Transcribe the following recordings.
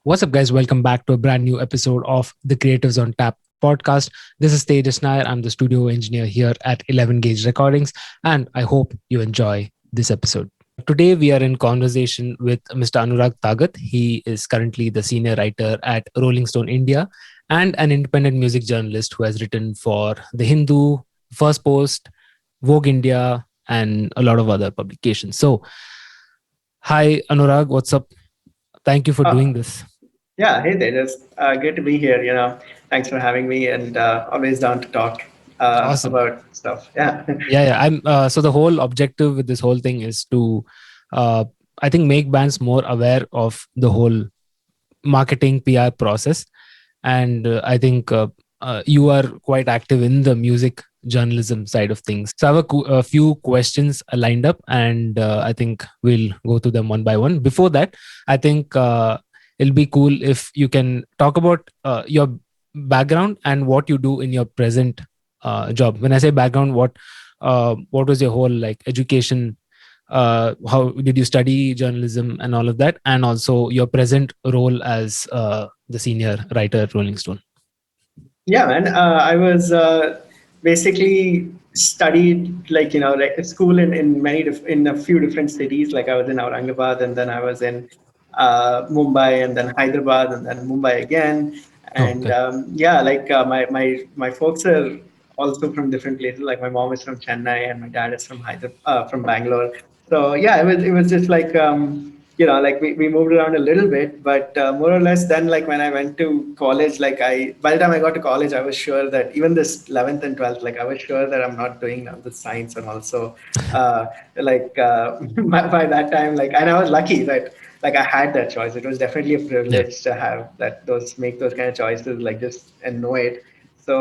What's up, guys? Welcome back to a brand new episode of the Creatives on Tap podcast. This is Tejas Nair. I'm the studio engineer here at 11 Gauge Recordings, and I hope you enjoy this episode. Today, we are in conversation with Mr. Anurag Tagat. He is currently the senior writer at Rolling Stone India and an independent music journalist who has written for The Hindu, First Post, Vogue India, and a lot of other publications. So, hi, Anurag. What's up? Thank you for Oh, doing this. yeah. Hey there. It's good to be here. Thanks for having me and always down to talk Awesome. about stuff. Yeah. Yeah. I'm so the whole objective with this whole thing is to, uh, I think, make bands more aware of the whole marketing PR process. And I think you are quite active in the music journalism side of things. So I have a few questions lined up, and I think we'll go through them one by one. Before that, I think it'll be cool if you can talk about your background and what you do in your present job. When I say background, what was your whole like education? How did you study journalism and all of that, and also your present role as the senior writer at Rolling Stone? Yeah, man. I was basically studied like school in in a few different cities. Like I was in Aurangabad, and then I was in Mumbai, and then Hyderabad, and then Mumbai again. Oh, And okay. yeah, like my folks are also from different places. Like my mom is from Chennai, and my dad is from from Bangalore. So yeah, it was just like like we moved around a little bit, but more or less then like when I went to college, like by the time I got to college, I was sure that even this 11th and 12th, like I was sure that I'm not doing now the science. And also by that time, like, and I was lucky that like I had that choice. It was definitely a Yeah. privilege to have that, those make those kind of choices, like just and know it. So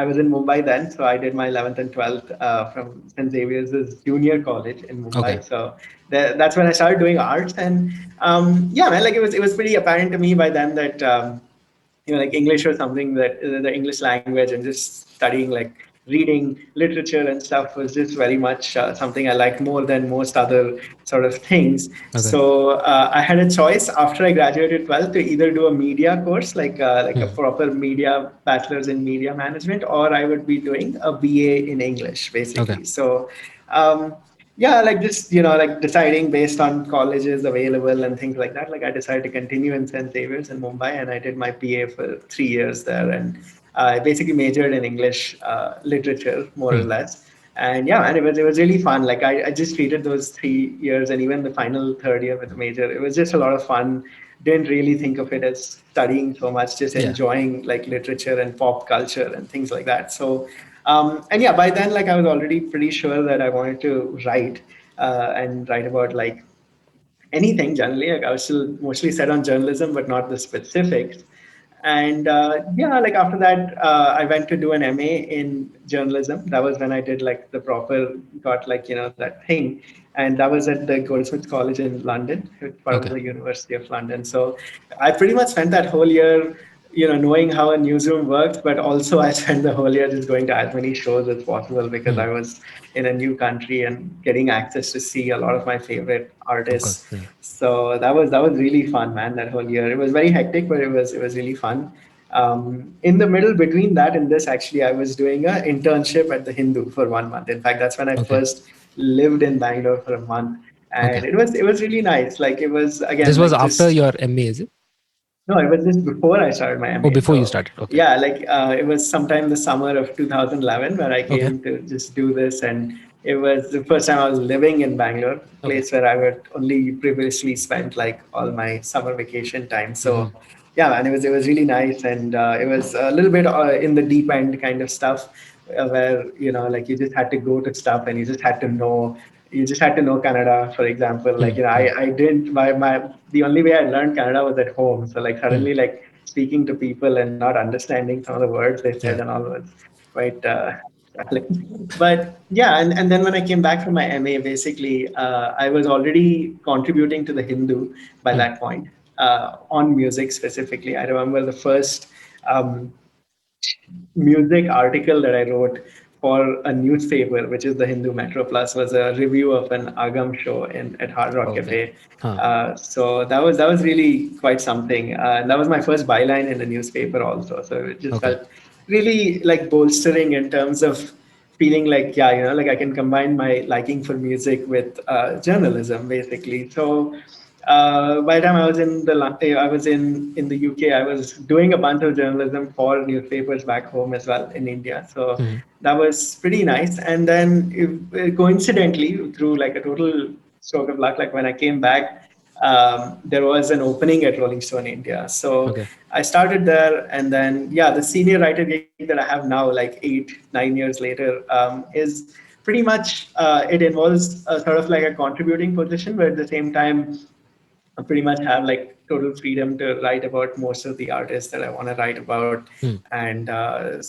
I was in Mumbai then. So I did my 11th and 12th from St. Xavier's Junior College in Okay. Mumbai. So that's when I started doing arts. And yeah, man, like it was pretty apparent to me by then that like English was something that the English language and just studying like reading literature and stuff was just very much something I liked more than most other sort of things. Okay. So I had a choice after I graduated 12th to either do a media course, like a Hmm. proper media bachelor's in media management, or I would be doing a BA in English, Okay. basically. So um, yeah, like just like deciding based on colleges available and things like that, like I decided to continue in St. Xavier's in Mumbai, and I did my PA for 3 years there. And I basically majored in English literature, more or Hmm. less. And yeah, and it was really fun. Like I just treated those 3 years and even the final third year with the major, it was just a lot of fun. Didn't really think of it as studying so much, just Yeah. enjoying like literature and pop culture and things like that. So and yeah, by then, like I was already pretty sure that I wanted to write and write about like anything generally. Like I was still mostly set on journalism, but not the specifics. And yeah, like after that, I went to do an MA in journalism. That was when I did like the proper, got like, that thing. And that was at the Goldsmiths College in London, it's part of Okay. the University of London. So I pretty much spent that whole year knowing how a newsroom works, but also I spent the whole year just going to as many shows as possible because Hmm. I was in a new country and getting access to see a lot of my favorite Of course. artists. Yeah. So that was really fun, man. That whole year, it was very hectic, but it was really fun. In the middle between that and this, actually, I was doing an internship at the Hindu for 1 month. In fact, that's when I Okay. first lived in Bangalore for a month, Okay. and it was really nice. Like it was This again was like after just your MA, is it? no, it was just before I started my Oh, MA. before you So started. Okay. yeah, like it was sometime the summer of 2011 where I Okay. came to just do this, and it was the first time I was living in Bangalore, Okay. place where I would only previously spent like all my summer vacation time. Hmm. So yeah, man, it was really nice, and it was a little bit in the deep end kind of stuff, where like you just had to go to stuff and you just had to know Canada, for example. Like, Hmm. Hmm. I didn't, the only way I learned Canada was at home. So, like, Hmm. suddenly, like, speaking to people and not understanding some of the words they said Yeah. and all was quite challenging. But yeah, and then when I came back from my MA, basically, I was already contributing to the Hindu by Hmm. that point, on music specifically. I remember the first um, music article that I wrote for a newspaper, which is the Hindu Metro Plus, was a review of an Agam show in at Hard Rock Okay. Cafe. Huh. So that was really quite something. And that was my first byline in the newspaper also. So it just Okay. felt really like bolstering in terms of feeling like, yeah, like I can combine my liking for music with journalism basically. So by the time I was I was in the UK, I was doing a bunch of journalism for newspapers back home as well in India. So Hmm. that was pretty nice. And then coincidentally, through like a total stroke of luck, like when I came back, there was an opening at Rolling Stone India. So Okay. I started there, and then yeah, the senior writer gig that I have now, like 8, 9 years later, is pretty much it involves sort of like a contributing position, but at the same time I pretty much have like total freedom to write about most of the artists that I want to write about, Hmm. and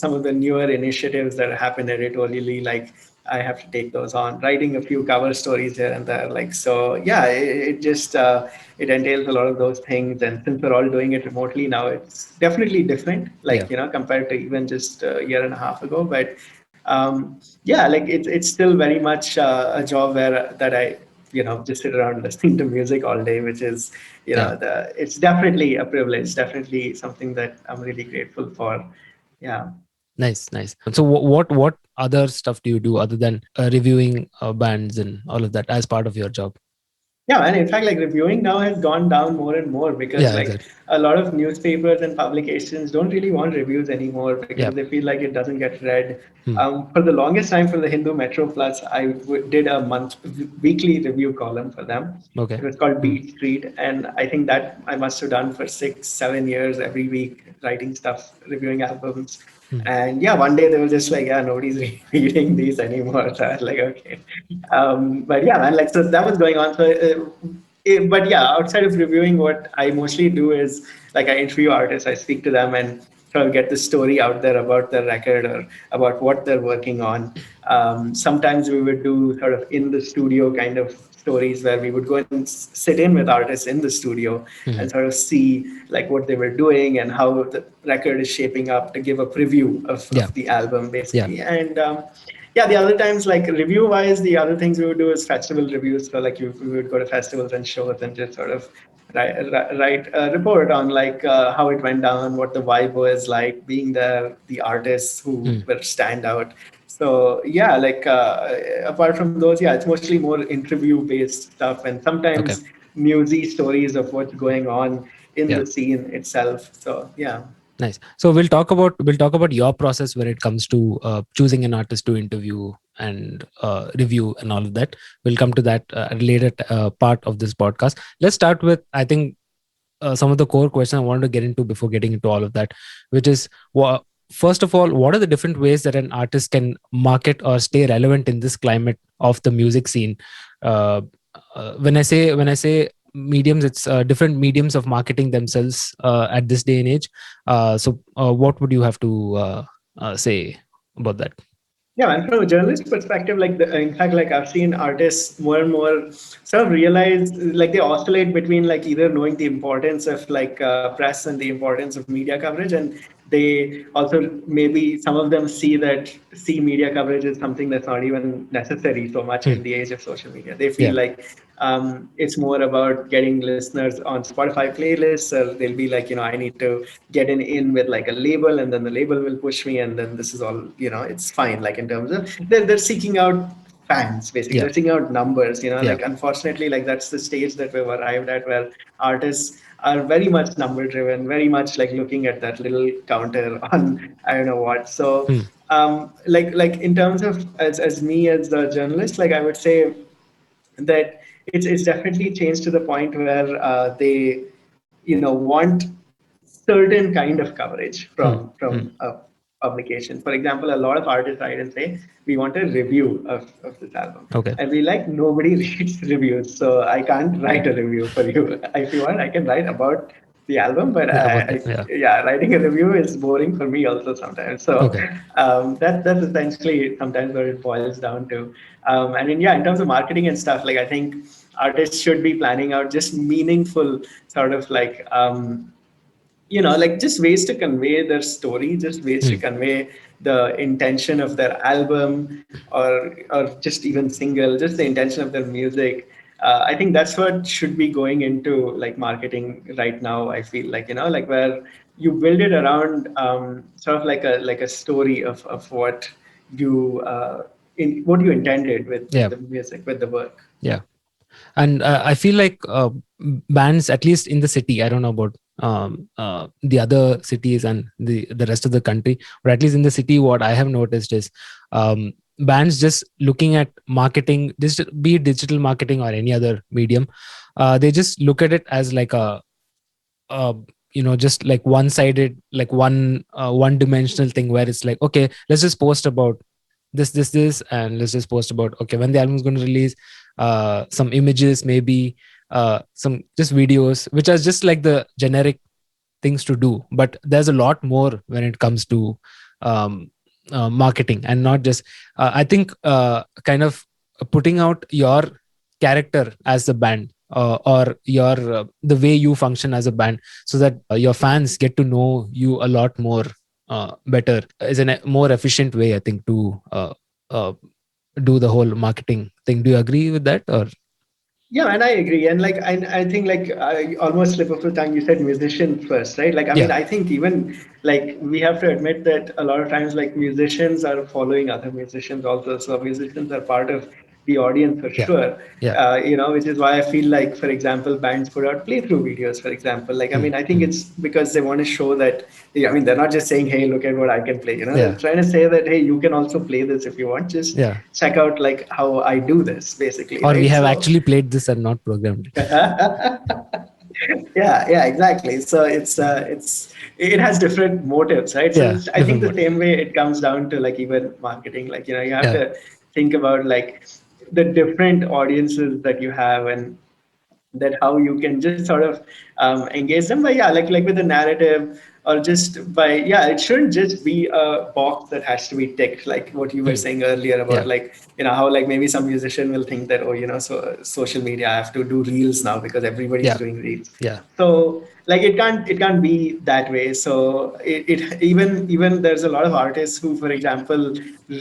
some of the newer initiatives that happen editorially, like I have to take those on, writing a few cover stories here and there. Like so, yeah, it just it entails a lot of those things, and since we're all doing it remotely now, it's definitely different, Yeah. like compared to even just a year and a half ago. But yeah, like it's still very much a job where that I just sit around listening to music all day, which is Yeah. it's definitely a privilege, definitely something that I'm really grateful for. Yeah. Nice. Nice. So what other stuff do you do other than reviewing bands and all of that as part of your job? Yeah, and in fact, like reviewing now has gone down more and more because Yeah. like Exactly. a lot of newspapers and publications don't really want reviews anymore because Yeah. they feel like it doesn't get read. Hmm. For the longest time, for the Hindu Metro Plus, I did a weekly review column for them. Okay. It was called Hmm. Beat Street, and I think that I must have done for 6, 7 years every week, writing stuff, reviewing albums. Hmm. And yeah, one day they were just like, yeah, nobody's reading these anymore. So I was like, okay. But yeah, man, like, so that was going on. So, but yeah, outside of reviewing, what I mostly do is like I interview artists, I speak to them and sort of get the story out there about their record or about what they're working on. Sometimes we would do sort of in the studio kind of stories where we would go and sit in with artists in the studio Hmm. and sort of see like what they were doing and how the record is shaping up to give a preview Yeah. of the album Yeah. basically. And yeah, the other times like review wise, the other things we would do is festival reviews. So like we would go to festivals and shows and just sort of write a report on like how it went down, what the vibe was like, being there, the artists who Hmm. were standout. So yeah, like apart from those, yeah, it's mostly more interview based stuff and Okay. sometimes newsy stories of what's going on in Yeah. the scene itself. So yeah. Nice. So we'll talk about your process when it comes to choosing an artist to interview and review and all of that. We'll come to that at a later part of this podcast. Let's start with, I think, some of the core questions I wanted to get into before getting into all of that, which is, first of all, what are the different ways that an artist can market or stay relevant in this climate of the music scene? Uh, when I say mediums, it's different mediums of marketing themselves at this day and age. What would you have to say about that? Yeah, and from a journalist perspective, like in fact, like I've seen artists more and more sort of realize like they oscillate between like either knowing the importance of like press and the importance of media coverage, and they also maybe some of them see media coverage as something that's not even necessary so much Hmm. in the age of social media. They feel Yeah. like it's more about getting listeners on Spotify playlists, or they'll be like, I need to get in with like a label, and then the label will push me, and then this is all, it's fine. Like in terms of they're seeking out fans basically, Yeah. they're seeing out numbers, Yeah. like unfortunately like that's the stage that we've arrived at where artists are very much number driven, very much like looking at that little counter on I don't know what. So Hmm. like in terms of as me as a journalist, like I would say that it's definitely changed to the point where they want certain kind of coverage Hmm. from Hmm. a publication. For example, a lot of artists write and say we want a review of this album, Okay. and we like nobody reads reviews, so I can't write a review for you. If you want, I can write about the album, but Yeah. About that. Yeah. yeah, writing a review is boring for me also sometimes. So Okay. that's essentially sometimes what it boils down to. And then, yeah, in terms of marketing and stuff, like I think artists should be planning out just meaningful sort of like just ways to convey their story, just ways to Hmm. convey the intention of their album, or just even single, just the intention of their music. I think that's what should be going into like marketing right now. I feel like, like where you build it around sort of like a story of what you what you intended with Yeah. the music, with the work. Yeah. And I feel like bands, at least in the city, I don't know about the other cities and the rest of the country, but at least in the city, what I have noticed is bands just looking at marketing, this be it digital marketing or any other medium, they just look at it as like uh, just like one sided, like one dimensional thing, where it's like, okay, let's just post about this, and let's just post about, okay, when the album is going to release, some images, maybe some just videos, which are just like the generic things to do. But there's a lot more when it comes to um, marketing, and not just I think kind of putting out your character as a band, or your the way you function as a band, so that your fans get to know you a lot more better, is a more efficient way, I think, to uh, do the whole marketing thing. Do you agree with that, or? Yeah, and I agree. And like I think like I almost slip of the tongue. You said musician first, right? Like I mean, Yeah. I think even like we have to admit that a lot of times like musicians are following other musicians also. So musicians are part of the audience for Yeah. sure. Yeah. Which is why I feel like, for example, bands put out playthrough videos, for example. Like I Hmm. mean, I think Hmm. it's because they want to show that. I mean, they're not just saying, "Hey, look at what I can play." They're Yeah. trying to say that, "Hey, you can also play this if you want. Just Yeah. check out like how I do this, basically, Or we right?" have So. actually played this and not programmed it. Yeah, exactly. So it has different motives, right? So Yeah, I think different the mode. same way it comes down to like even marketing, like you have Yeah. to think about like the different audiences that you have, and that how you can just sort of engage them by, yeah, like with a narrative, or just by, yeah, it shouldn't just be a box that has to be ticked, like what you were Hmm. saying earlier about Yeah. like how like maybe some musician will think that, oh, so social media, I have to do reels now because everybody's Yeah. doing reels. Yeah. So like it can't be that way. So it even there's a lot of artists who, for example,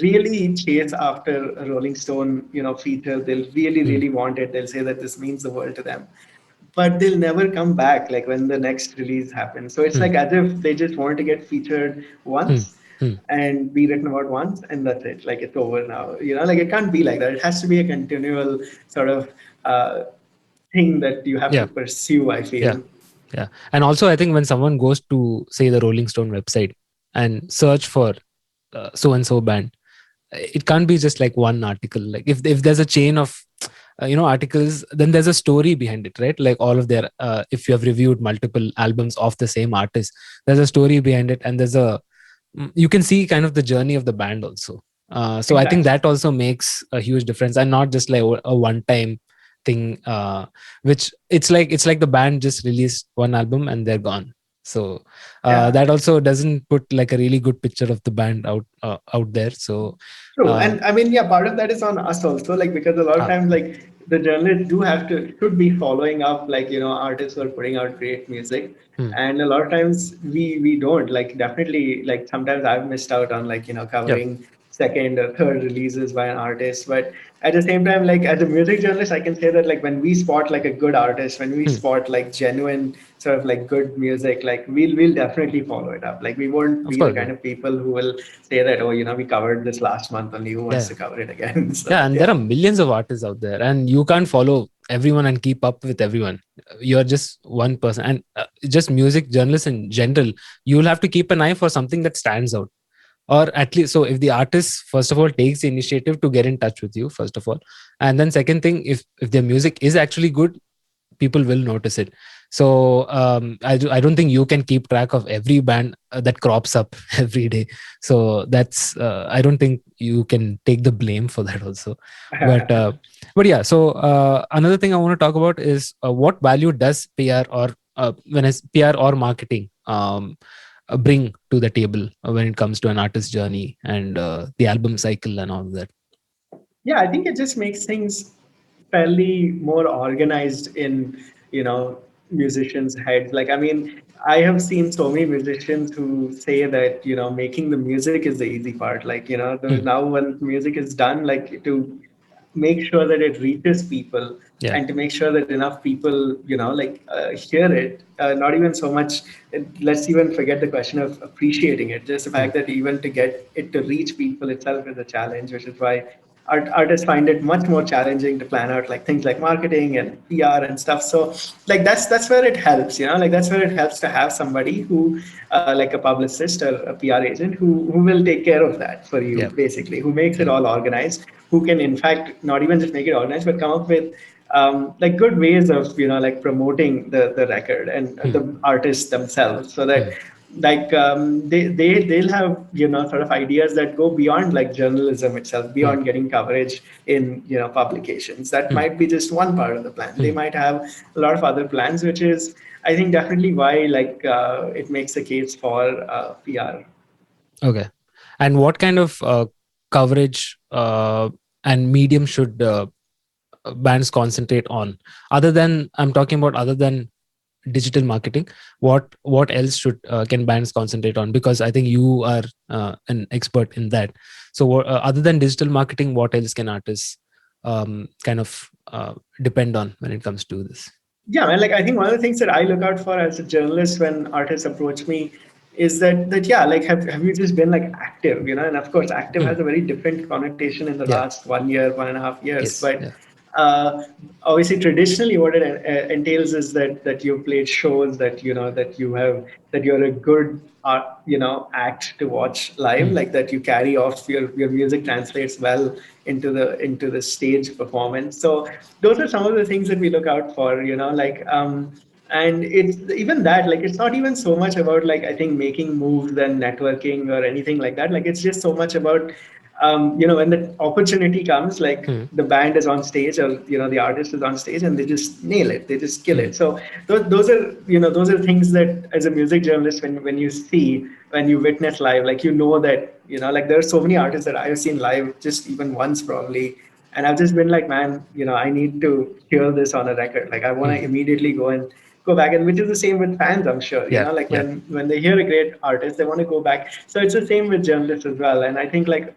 really chase after a Rolling Stone feature. They'll really Hmm. really want it. They'll say that this means the world to them, but they'll never come back like when the next release happens. So it's Hmm. like as if they just want to get featured Hmm. once Hmm. and be written about once, and that's it. Like it's over now. Like it can't be like that. It has to be a continual sort of uh, thing that you have to Yeah. pursue, I Yeah. feel. Yeah. And also, I think when someone goes to, say, the Rolling Stone website and search for so and so band, it can't be just like one article. Like if there's a chain of articles, then there's a story behind it, right? Like all of their if you have reviewed multiple albums of the same artist, there's a story behind it, and you can see kind of the journey of the band also. So I think Exactly. that also makes a huge difference, and not just like a one time thing, which it's like the band just released one album and they're gone. So Yeah. that also doesn't put like a really good picture of the band out there. So True. uh, And I mean, yeah, part of that is on us also, like, because a lot of uh, times, like, the journalists do have to, should be following up, like, artists who are putting out great music. hmm, And a lot of times we don't, like, definitely, like, sometimes I've missed out on, like, yeah. covering second or third releases by an artist. But at the same time, like, as a music journalist, I can say that, like, when we spot, like, a good artist, when we Hmm, spot, like, genuine, sort of, like, good music, like, we'll definitely follow it up. Like, we won't of be the course, yeah. kind of people who will say that, oh, we covered this last month, only who wants Yeah. to cover it again? Yeah, So and there yeah. are millions of artists out there, and you can't follow everyone and keep up with everyone. You're just one person, and just music journalists in general, you'll have to keep an eye for something that stands out, or at least, so if the artist first of all takes the initiative to get in touch with you, first of all, and then second thing, if their music is actually good, people will notice it. So I don't think you can keep track of every band that crops up every day. So that's I don't think you can take the blame for that also. But yeah, so another thing I want to talk about is what value does PR, or when it's PR or marketing, bring to the table when it comes to an artist's journey and the album cycle and all of that. Yeah, I think it just makes things fairly more organized in, you know, musicians' heads. Like, I mean, I have seen so many musicians who say that, making the music is the easy part. Like, Mm. now when music is done, like to make sure that it reaches people Yeah. and to make sure that enough people hear it, not even so much, let's even forget the question of appreciating it, just the Mm. fact that even to get it to reach people itself is a challenge, which is why artists find it much more challenging to plan out like things like marketing and PR and stuff. So like that's where it helps, like that's where it helps to have somebody who like a publicist or a PR agent who will take care of that for you, Yeah. basically, who makes it Yeah. all organized, who can in fact not even just make it organized but come up with like good ways of like promoting the record and Mm. the artists themselves, so that Mm. like they'll have sort of ideas that go beyond like journalism itself, Mm. beyond getting coverage in publications. That Mm. might be just one part of the plan. They Mm. might have a lot of other plans, which is I think definitely why like it makes a case for PR. Okay. And what kind of coverage and medium should bands concentrate on, other than, I'm talking about other than digital marketing? What else should can bands concentrate on? Because I think you are an expert in that. So other than digital marketing, what else can artists kind of depend on when it comes to this? Yeah, man. Like I think one of the things that I look out for as a journalist when artists approach me is that yeah, like have you just been like active, and of course active Hmm. has a very different connotation in the Yeah. last 1 year, 1.5 years. Yes. But Yeah. uh, obviously traditionally what it entails is that you've played shows, that that you have, that you're a good art, act to watch live, Hmm. like that you carry off, your music translates well into the stage performance. So those are some of the things that we look out for, like and it's even that, like it's not even so much about like I think making moves and networking or anything like that. Like it's just so much about when the opportunity comes, like Hmm. the band is on stage or the artist is on stage and they just nail it, they just kill Hmm. it. So those are those are things that as a music journalist, when you see, when you witness live, like that like there are so many artists that I've seen live just even once probably, and I've just been like, man, I need to hear this on a record. Like I want Hmm. to immediately go back, and which is the same with fans, I'm sure. Yeah. Like Yeah. when they hear a great artist, they want to go back. So it's the same with journalists as well. And I think like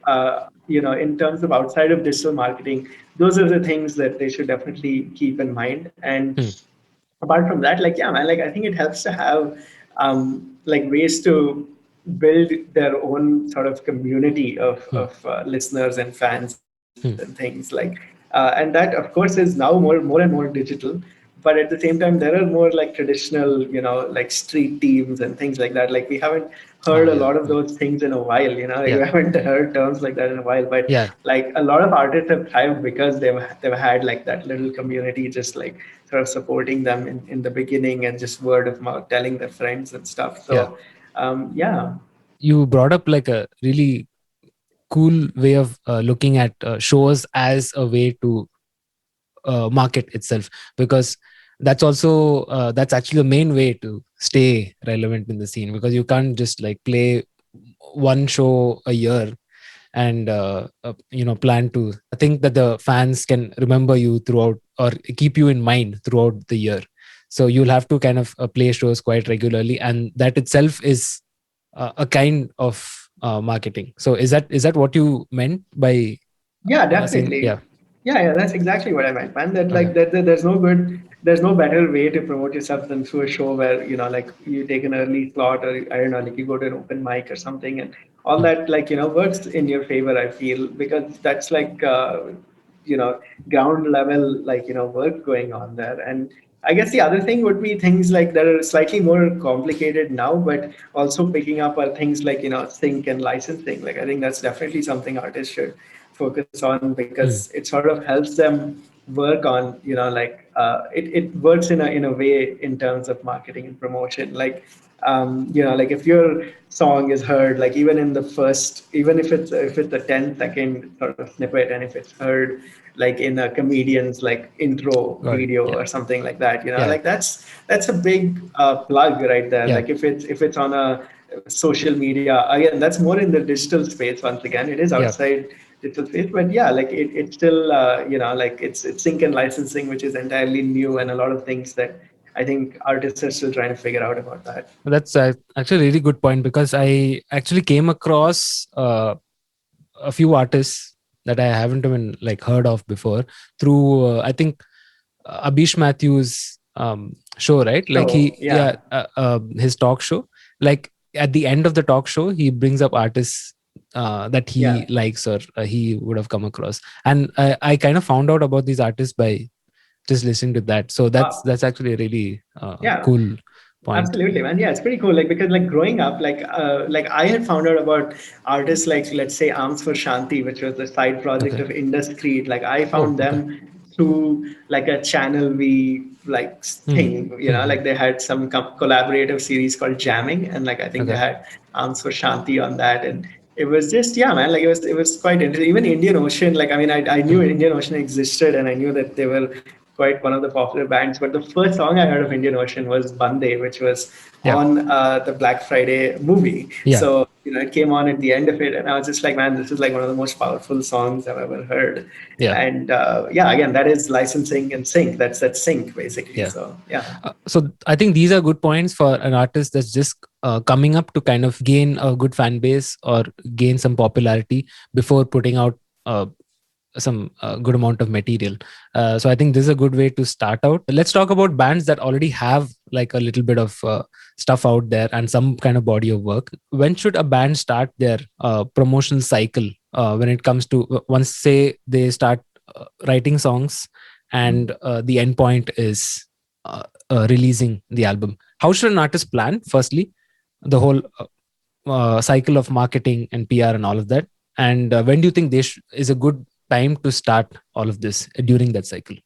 in terms of outside of digital marketing, those are the things that they should definitely keep in mind. And Hmm. apart from that, like yeah, man, like I think it helps to have like ways to build their own sort of community Hmm. of listeners and fans and things Hmm. like and that of course is now more and more digital, but at the same time there are more like traditional like street teams and things like that. Like we haven't heard a Ah, lot yeah. of Hmm. those things in a while, like we Yeah. haven't heard terms like that in a while. But Yeah. like a lot of artists have thrived because they've had like that little community just like sort of supporting them in the beginning, and just word of mouth telling their friends and stuff. Yeah. So yeah. You brought up like a really cool way of looking at shows as a way to market itself, because that's actually the main way to stay relevant in the scene, because you can't just like play one show a year and plan to think that the fans can remember you throughout or keep you in mind throughout the year. So you'll have to kind of play shows quite regularly, and that itself is a kind of marketing. So is that what you meant by Yeah, saying? definitely. Yeah. Yeah, that's exactly what I meant, man. That Okay. like there's no better way to promote yourself than through a show where like you take an early slot, or I don't know, like you go to an open mic or something, and all Hmm. that like works in your favor. I feel, because that's like you know ground level like work going on there. And I guess the other thing would be things like that are slightly more complicated now, but also picking up are things like sync and licensing. Like I think that's definitely something artists should focus on, because Hmm. it sort of helps them work on like it works in a way in terms of marketing and promotion. Like like if your song is heard, like even in the first, even if it's a 10-second sort of snippet, and if it's heard like in a comedian's like intro Got it. video Yeah. or something like that, Yeah. like that's a big plug right there. Yeah. Like if it's on a social media, again, that's more in the digital space. Once again, it is Yeah. outside digital space, but yeah, like it's still like it's sync and licensing, which is entirely new, and a lot of things that I think artists are still trying to figure out about that. That's actually a really good point, because I actually came across a few artists that I haven't even like heard of before through I think Abish Matthews show, right? Like So yeah, yeah. his talk show. Like at the end of the talk show, he brings up artists that he Yeah. likes or he would have come across, and I kind of found out about these artists by just listening to that. So Wow. that's actually a really Yeah. cool point. Absolutely, man. Yeah, it's pretty cool. Like because like growing up, like I had found out about artists like let's say Arms for Shanti, which was the side project Okay. of Industry. Like I Oh, found okay. them through like a channel we like Hmm. thing. You Hmm. know, Hmm. like they had some collaborative series called Jamming, and like I think they Okay. had Arms for Shanti on that, and it was just yeah, man. Like it was quite interesting. Even Indian Ocean, like I mean, I knew Hmm. Indian Ocean existed, and I knew that they were quite one of the popular bands. But the first song I heard of Indian Ocean was Bande, which was Yeah. on the Black Friday movie. Yeah. So, it came on at the end of it. And I was just like, man, this is like one of the most powerful songs I've ever heard. Yeah. And yeah, again, that is licensing and sync. That's sync basically. Yeah. So, yeah. So I think these are good points for an artist that's just coming up to kind of gain a good fan base or gain some popularity before putting out some good amount of material. So I think this is a good way to start out. Let's talk about bands that already have like a little bit of stuff out there and some kind of body of work. When should a band start their promotion cycle when it comes to once say they start writing songs and the end point is releasing the album? How should an artist plan? Firstly, the whole cycle of marketing and PR and all of that. And when do you think this is a good time to start all of this during that cycle?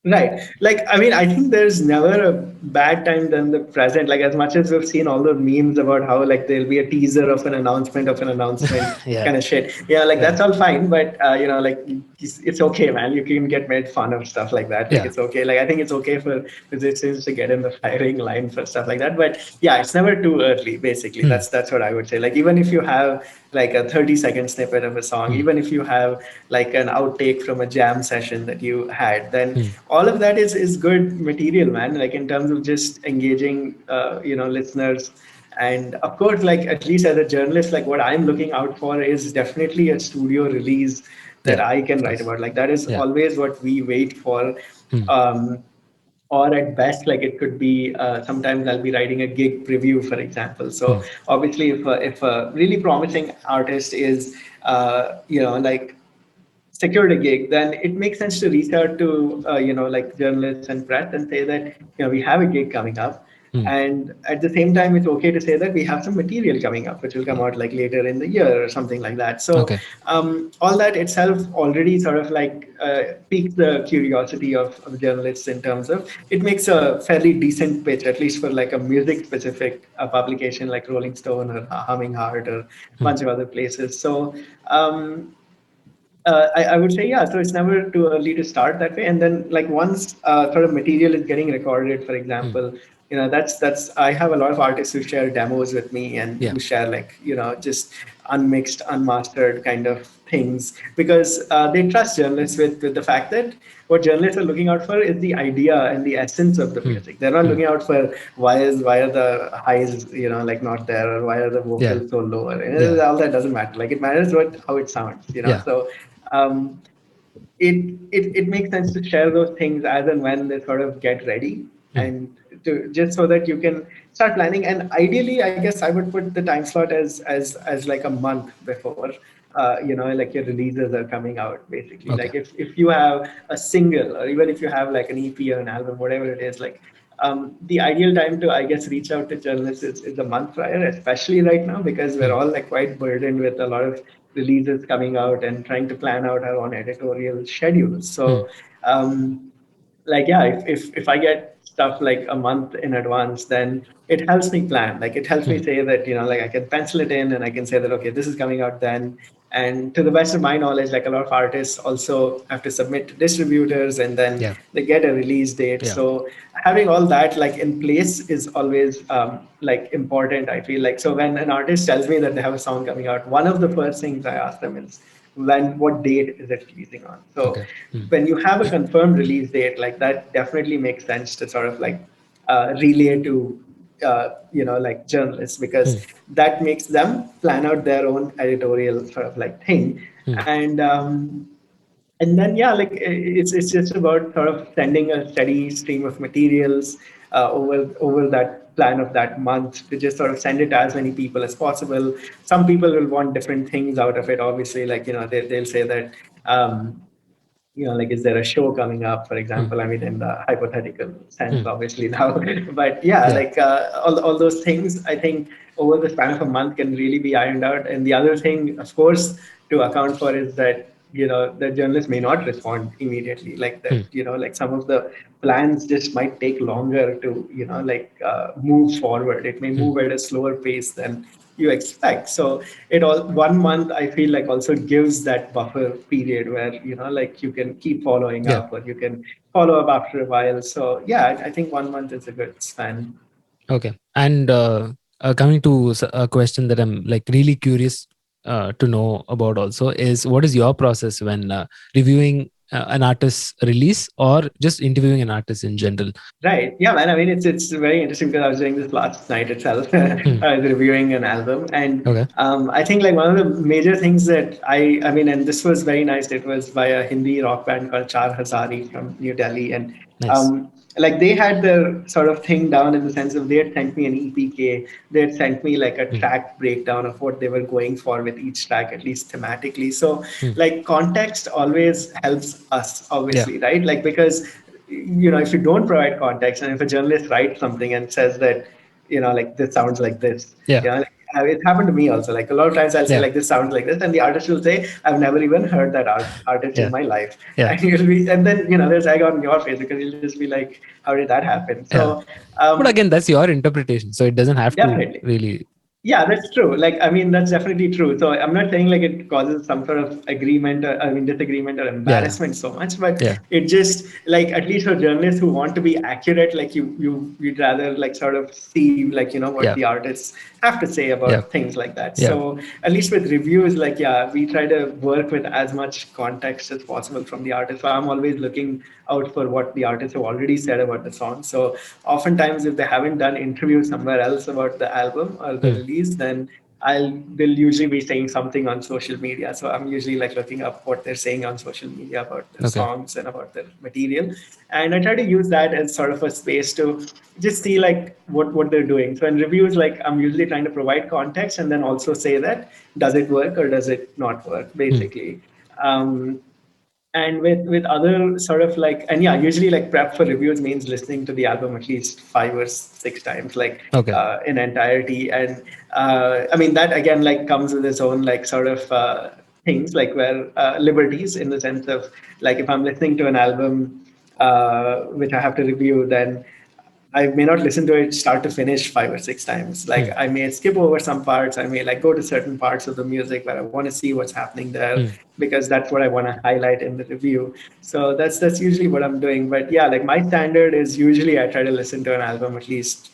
Right. Like, I mean, I think there's never a bad time than the present. Like, as much as we've seen all the memes about how, like, there'll be a teaser of an announcement Yeah. kind of shit. Yeah, like, Yeah. that's all fine. But, like, it's okay, man. You can get made fun of stuff like that. Like, Yeah. it's okay. Like, I think it's okay for musicians to get in the firing line for stuff like that. But yeah, it's never too early, basically. Hmm. That's what I would say. Like, even if you have, like, a 30-second snippet of a song, Hmm. even if you have, like, an outtake from a jam session that you had, then Hmm. all of that is good material, man, like in terms of just engaging listeners. And of course, like at least as a journalist, like what I'm looking out for is definitely a studio release that Yeah. I Of can write course. about. Like that is Yeah. always what we wait for. Hmm. Um, or at best, like it could be sometimes I'll be writing a gig preview, for example. Hmm. So obviously, if a really promising artist is like secured a gig, then it makes sense to reach out to like journalists and press and say that we have a gig coming up, Hmm. and at the same time it's okay to say that we have some material coming up which will come Hmm. out like later in the year or something like that. So Okay. all that itself already sort of like piques the curiosity of journalists in terms of it makes a fairly decent pitch, at least for like a music specific publication like Rolling Stone or Humming Heart or a Hmm. bunch of other places. So um, I would say, yeah. So it's never too early to start that way. And then, like once sort of material is getting recorded, for Hmm. example, that's. I have a lot of artists who share demos with me and Yeah. who share like just unmixed, unmastered kind of things because they trust journalists with the fact that what journalists are looking out for is the idea and the essence of the Hmm. music. They're not Hmm. looking out for why are the highs like not there, or why are the Yeah. vocals so low, or Yeah. all that doesn't matter. Like it matters what how it sounds. Yeah. So um, it makes sense to share those things as and when they sort of get ready, Hmm. and to just so that you can start planning. And ideally, I guess I would put the time slot as like a month before like your releases are coming out, basically. Okay. Like if you have a single, or even if you have like an EP or an album, whatever it is, like the ideal time to, I guess, reach out to journalists is a month prior, especially right now, because we're Hmm. all like quite burdened with a lot of releases coming out and trying to plan out our own editorial schedules. Hmm. So, like, yeah, if I get stuff like a month in advance, then it helps me plan. Like, it helps me Hmm. say that, like I can pencil it in and I can say that, okay, this is coming out then. And to the best of my knowledge, like a lot of artists also have to submit to distributors and then Yeah. they get a release date. Yeah. So having all that like in place is always like important, I feel like. So when an artist tells me that they have a song coming out, one of the first things I ask them is what date is it releasing on. So Okay. Hmm. when you have a confirmed release date, like that definitely makes sense to sort of like relay to like journalists, because Hmm. that makes them plan out their own editorial sort of like thing. Hmm. And then yeah, like it's just about sort of sending a steady stream of materials over that plan of that month, to just sort of send it to as many people as possible. Some people will want different things out of it, obviously, like they'll say that like, is there a show coming up, for Hmm. example? I mean, in the hypothetical sense, Hmm. obviously now, but yeah, Yeah. like all those things, I think over the span of a month can really be ironed out. And the other thing, of course, to account for is that the journalist may not respond immediately, like that. Hmm. Like some of the plans just might take longer to like move forward. It may Hmm. move at a slower pace than you expect. So it all 1 month, I feel like, also gives that buffer period where like you can keep following Yeah. up, or you can follow up after a while. So yeah, I think 1 month is a good span. Okay. And coming to a question that I'm like really curious to know about also is, what is your process when reviewing an artist's release or just interviewing an artist in general? Right. Yeah, man. I mean, it's very interesting, because I was doing this last night itself. Hmm. I was reviewing an album, and Okay. I think like one of the major things that I mean, and this was very nice. It was by a Hindi rock band called Char Hazari from New Delhi, and Nice. um, like they had their sort of thing down, in the sense of they had sent me an EPK. They had sent me like a Hmm. track breakdown of what they were going for with each track, at least thematically. So Hmm. like context always helps us, Yeah. obviously, right? Like, because if you don't provide context, and if a journalist writes something and says that like, this sounds like this, Yeah. like, it happened to me also. Like, a lot of times I'll say Yeah. like, this sounds like this, and the artist will say, I've never even heard that artist in Yeah. my life. Yeah. And you'll be, and then there's egg on your face, because you'll just be like, how did that happen? Yeah. So But again, that's your interpretation. So it doesn't have to definitely. really. Yeah, that's true. Like, I mean, that's definitely true. So I'm not saying like it causes some sort of agreement, or, I mean, disagreement or Yeah. embarrassment so much, but Yeah. it just, like, at least for journalists who want to be accurate, like you'd rather like sort of see like what Yeah. the artists have to say Yeah. about things like that. Yeah. So at least with reviews, like, yeah, we try to work with as much context as possible from the artist. So I'm always looking out for what the artists have already said about the song. So oftentimes, if they haven't done interviews somewhere else about the album or the Hmm. release, then they'll usually be saying something on social media. So I'm usually like looking up what they're saying on social media about their Okay. songs and about their material. And I try to use that as sort of a space to just see like what they're doing. So in reviews, like, I'm usually trying to provide context, and then also say that, does it work or does it not work, Hmm. basically. Um, and with other sort of like, and yeah, usually like prep for reviews means listening to the album at least 5 or 6 times, like Okay. in entirety. And I mean, that again like comes with its own like sort of things, like where liberties, in the sense of, like, if I'm listening to an album which I have to review, then I may not listen to it start to finish 5 or 6 times. Like, Hmm. I may skip over some parts. I may like go to certain parts of the music where I want to see what's happening there, Hmm. because that's what I want to highlight in the review. So that's usually what I'm doing. But yeah, like, my standard is usually I try to listen to an album at least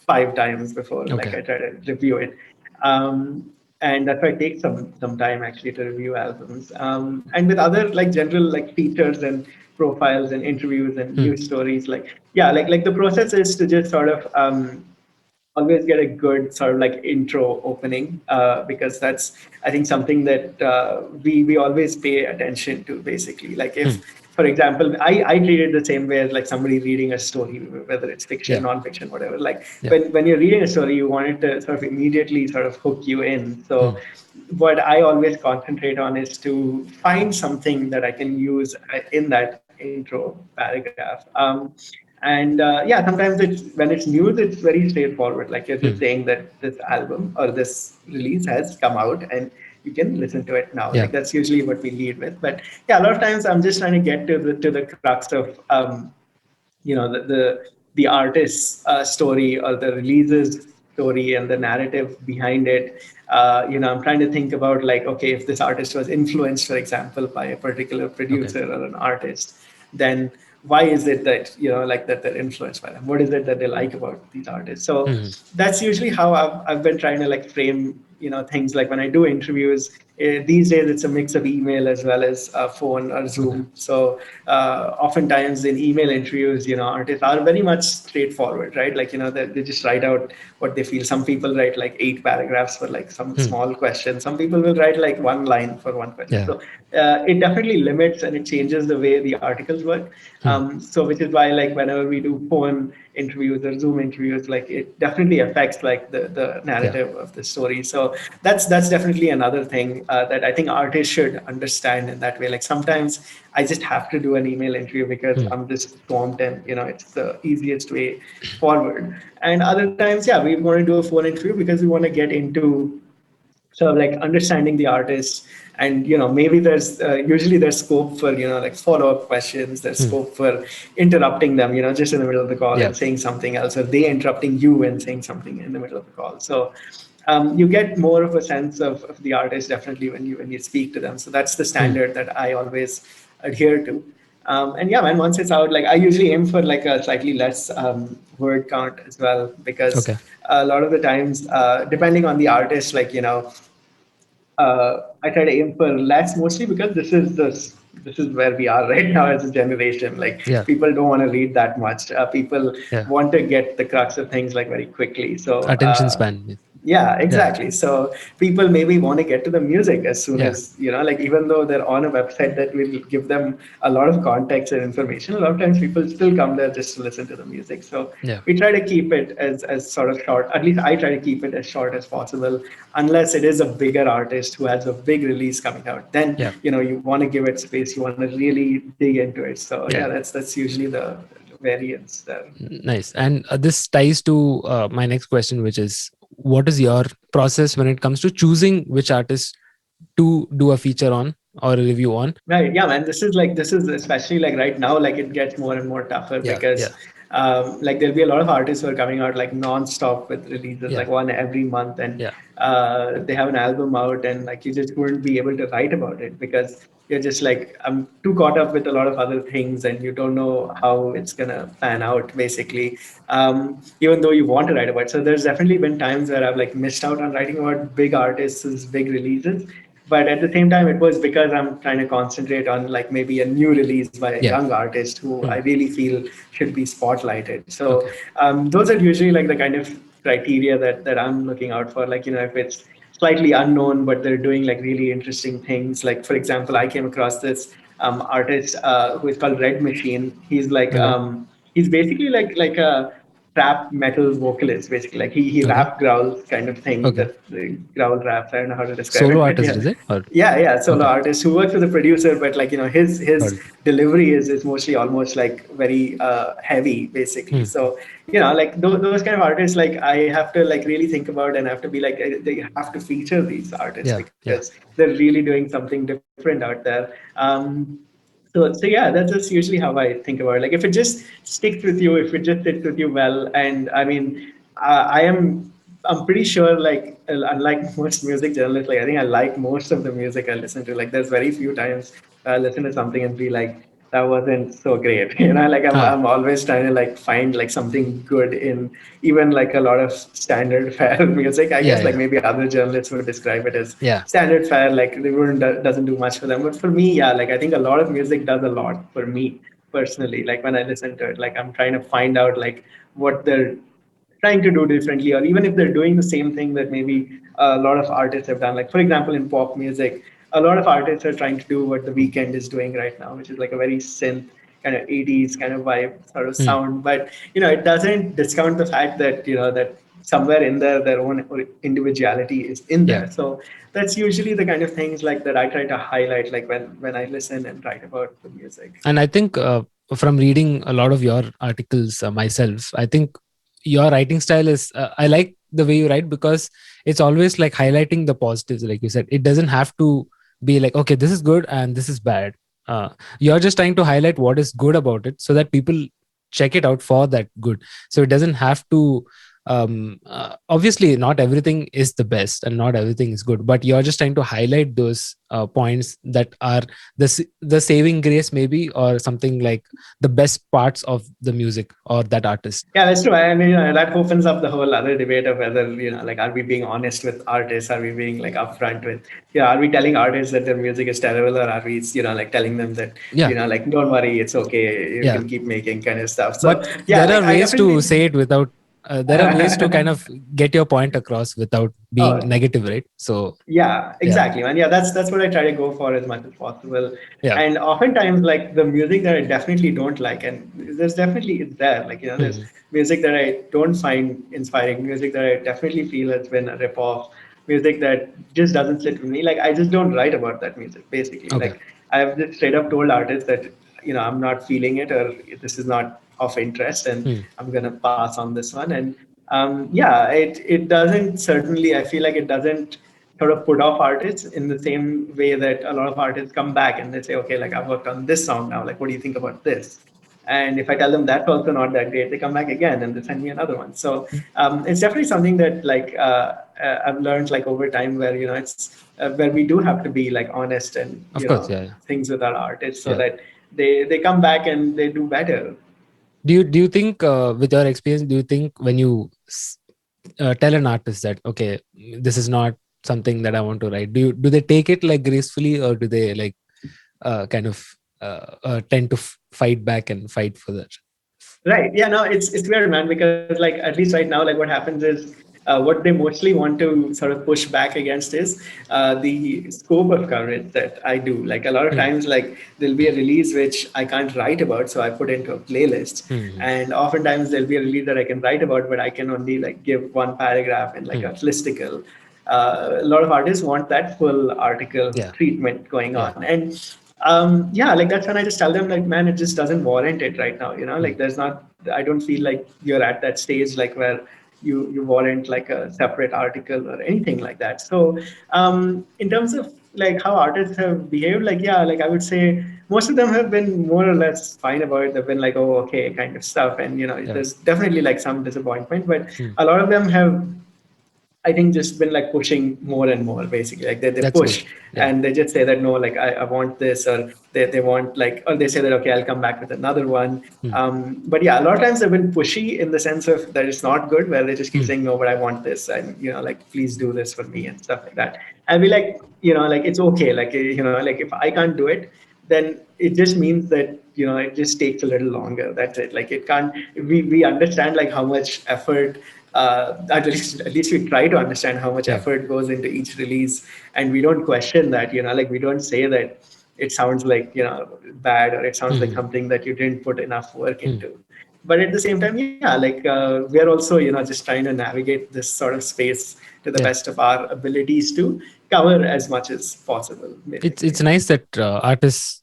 5 times before like Okay. I try to review it. And that's why it takes some time actually to review albums. And with other like general like features and profiles and interviews and Hmm. news stories, like, yeah, like the process is to just sort of always get a good sort of like intro opening, because that's, I think, something that we always pay attention to, basically. Like, Hmm. if, for example, I treat it the same way as like somebody reading a story, whether it's fiction, Yeah. non-fiction, whatever. Like, Yeah. when you're reading a story, you want it to sort of immediately sort of hook you in. Hmm. So what I always concentrate on is to find something that I can use in that intro paragraph. And yeah, sometimes when it's news, it's very straightforward. Like, you're just Hmm. saying that this album or this release has come out, and you can listen to it now. Yeah. Like, that's usually what we lead with. But yeah, a lot of times I'm just trying to get to the crux of the artist's story, or the release's story, and the narrative behind it. I'm trying to think about, like, okay, if this artist was influenced, for example, by a particular Okay. producer or an artist, then why is it that like that they're influenced by them? What is it that they like about these artists? So Hmm. that's usually how I've been trying to like frame things. Like, when I do interviews, these days it's a mix of email as well as phone or Okay. Zoom. So oftentimes in email interviews, artists are very much straightforward, right? Like, they just write out what they feel. Some people write like 8 paragraphs for like some Hmm. small question. Some people will write like one line for one question. Yeah. So it definitely limits and it changes the way the articles work. Hmm. So which is why like whenever we do phone interviews or Zoom interviews, like it definitely affects like the Yeah. narrative of the story. So that's definitely another thing that I think artists should understand in that way. Like sometimes I just have to do an email interview because Hmm. I'm just swamped and it's the easiest way forward. And other times, yeah, we want to do a phone interview because we want to get into so like understanding the artist and maybe there's usually there's scope for like follow-up questions, there's Hmm. scope for interrupting them just in the middle of the call Yeah. and saying something else, or they interrupting you and saying something in the middle of the call. So you get more of a sense of the artist definitely when you speak to them. So that's the Hmm. standard that I always adhere to. And yeah, man, once it's out, like I usually aim for like a slightly less word count as well, because Okay. a lot of the times, depending on the artist, like I try to aim for less mostly because this is where we are right now as a generation. Like Yeah. people don't want to read that much. People Yeah. want to get the crux of things like very quickly. So Attention span. yeah, Yeah. exactly. So people maybe want to get to the music as soon Yeah. as, like even though they're on a website that will give them a lot of context and information, a lot of times people still come there just to listen to the music. So Yeah. we try to keep it as sort of short. At least I try to keep it as short as possible, unless it is a bigger artist who has a big release coming out. Then, Yeah. you want to give it space. You want to really dig into it. So yeah, Yeah. that's usually the variance there. Nice. And this ties to my next question, which is, what is your process when it comes to choosing which artist to do a feature on or a review on? Right. Yeah, man. This is especially like right now, like it gets more and more tougher Yeah. because Yeah. like there'll be a lot of artists who are coming out like non-stop with releases, Yeah. like one every month, and Yeah. they have an album out, and like you just wouldn't be able to write about it because you're just like I'm too caught up with a lot of other things, and you don't know how it's gonna pan out, basically. Even though you want to write about it. So there's definitely been times where I've like missed out on writing about big artists' big releases, but at the same time it was because I'm trying to concentrate on like maybe a new release by a Yeah. young artist who I Hmm. really feel should be spotlighted. So Okay. those are usually like the kind of criteria that I'm looking out for, like if it's slightly unknown but they're doing like really interesting things. Like for example, I came across this artist who is called Red Machine. He's like Okay. he's basically like a rap metal vocalist, basically. Like he Okay. rap growls kind of thing, Okay. that the growl raps. I don't know how to describe Solo it, but artist, yeah. is it? Or Yeah, solo okay. artist who works with a producer, but like his Got it. delivery is mostly almost like very heavy, basically. Hmm. So like those kind of artists, like I have to like really think about, and I have to be like they have to feature these artists Yeah. because Yeah. they're really doing something different out there. So yeah, that's just usually how I think about it. Like if it just sticks with you, if it just sits with you well, and I mean, I'm pretty sure like unlike most music journalists, like I think I like most of the music I listen to. Like there's very few times I listen to something and be like that wasn't so great. Like I'm Ah. I'm always trying to like find like something good in even like a lot of standard fare music. I Yeah. guess like Yeah. maybe other journalists would describe it as Yeah. standard fare, like they wouldn't doesn't do much for them. But for me, yeah, like I think a lot of music does a lot for me personally. Like when I listen to it, like I'm trying to find out like what they're trying to do differently, or even if they're doing the same thing that maybe a lot of artists have done. Like for example, in pop music, a lot of artists are trying to do what the Weeknd is doing right now, which is like a very synth kind of 80s kind of vibe sort of Hmm. sound. But it doesn't discount the fact that that somewhere in there their own individuality is in Yeah. there. So that's usually the kind of things like that I try to highlight, like when I listen and write about the music. And I think from reading a lot of your articles myself, I think your writing style is, I like the way you write because it's always like highlighting the positives. Like you said, it doesn't have to be like, okay, this is good and this is bad. You're just trying to highlight what is good about it so that people check it out for that good. So it doesn't have to obviously not everything is the best and not everything is good, but you're just trying to highlight those points that are the saving grace maybe, or something like the best parts of the music or that artist. Yeah, that's true. I mean, that opens up the whole other debate of whether, like, are we being honest with artists? Are we being like upfront with, are we telling artists that their music is terrible, or are we, like telling them that, Yeah, like, don't worry, it's okay, you yeah. can keep making kind of stuff. So, But yeah, there like, are I ways to definitely. say it without there are ways to kind of get your point across without being Oh, negative, right? So yeah, yeah. exactly, man. Yeah, that's what I try to go for as much as possible. Yeah. And oftentimes, like the music that I definitely don't like, and there's definitely it's there. Like there's Mhm. music that I don't find inspiring, music that I definitely feel has been a rip-off, music that just doesn't sit with me. Like I just don't write about that music. Basically, Okay. like I've just straight up told artists that I'm not feeling it, or this is not of interest, and Hmm. I'm gonna pass on this one. And yeah, it doesn't certainly. I feel like it doesn't sort of put off artists in the same way that a lot of artists come back and they say, okay, like I've worked on this song now. Like, what do you think about this? And if I tell them that's also not that great, they come back again and they send me another one. So it's definitely something that like I've learned like over time where it's where we do have to be like honest and Of course. Yeah. Yeah. things with our artists so Yeah. that they come back and they do better. Do you think, with your experience, do you think when you tell an artist that, okay, this is not something that I want to write, do they take it like gracefully, or do they like kind of tend to fight back and fight for that? Right. Yeah. No, it's weird, man. Because like at least right now, like what happens is what they mostly want to sort of push back against is the scope of coverage that I do. Like a lot of Hmm. times, like there'll be a release which I can't write about, so I put into a playlist. Hmm. And oftentimes there'll be a release that I can write about, but I can only like give one paragraph in like Hmm. a listicle. A lot of artists want that full article Yeah. treatment going Yeah. on, and yeah, like that's when I just tell them like, man, it just doesn't warrant it right now. Hmm. Like there's not. I don't feel like you're at that stage like where you warrant like a separate article or anything like that. So in terms of like how artists have behaved, like yeah, like I would say most of them have been more or less fine about it. They've been like, oh, okay, kind of stuff, and Yeah. there's definitely like some disappointment, but Hmm. a lot of them have I think just been like pushing more and more basically. Like they That's good. push Yeah. and they just say that no, like I want this or they want like or they say that okay, I'll come back with another one. Hmm. But yeah, a lot of times they've been pushy in the sense of that it's not good where they just keep Hmm. saying no, but I want this and like please do this for me and stuff like that. I'll be like, like it's okay. Like like if I can't do it, then it just means that it just takes a little longer. That's it. Like it can't. We understand like how much effort. At least we try to understand how much Yeah. effort goes into each release, and we don't question that. Like we don't say that it sounds like bad or it sounds like Hmm. something that you didn't put enough work Hmm. into. But at the same time, yeah, like we are also just trying to navigate this sort of space to the Yeah. best of our abilities to cover as much as possible, basically. It's nice that artists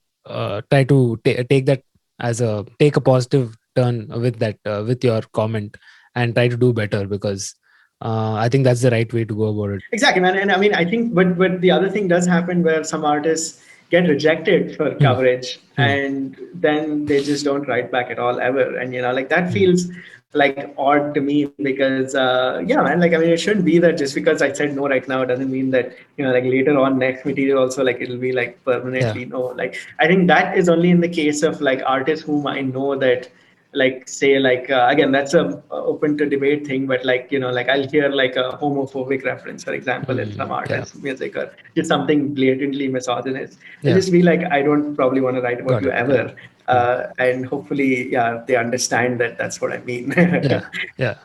try to take that as a take a positive turn with that, with your comment, and try to do better, because I think that's the right way to go about it. Exactly, man. And I mean, I think, but the other thing does happen where some artists get rejected for Hmm. coverage, Hmm. and then they just don't write back at all ever. And like that Hmm. feels like odd to me because yeah, man. Like I mean, it shouldn't be that just because I said no right now doesn't mean that like later on next material also like it'll be like Yeah. permanently no. Like I think that is only in the case of like artists whom I know that like say like again that's a open to debate thing but like like I'll hear like a homophobic reference for example in some Hmm. Yeah. artist music or just something blatantly misogynist. I'll Yeah. just be like I don't probably want to write about Got you it. Yeah. ever Hmm. and hopefully yeah they understand that that's what I mean. Yeah. Yeah.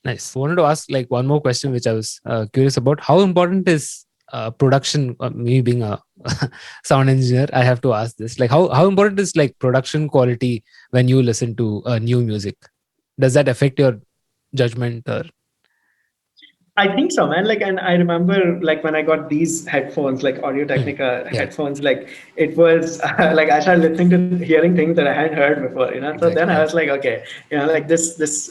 Nice. Wanted to ask like one more question, which I was curious about. How important is production? Me being a sound engineer, I have to ask this. Like, how important is like production quality when you listen to new music? Does that affect your judgment? Or I think so, man. Like, and I remember like when I got these headphones, like Audio hmm. Technica Yeah, headphones, like it was like I started listening to hearing things that I hadn't heard before, So then exactly. I Yeah. was like, okay, like this this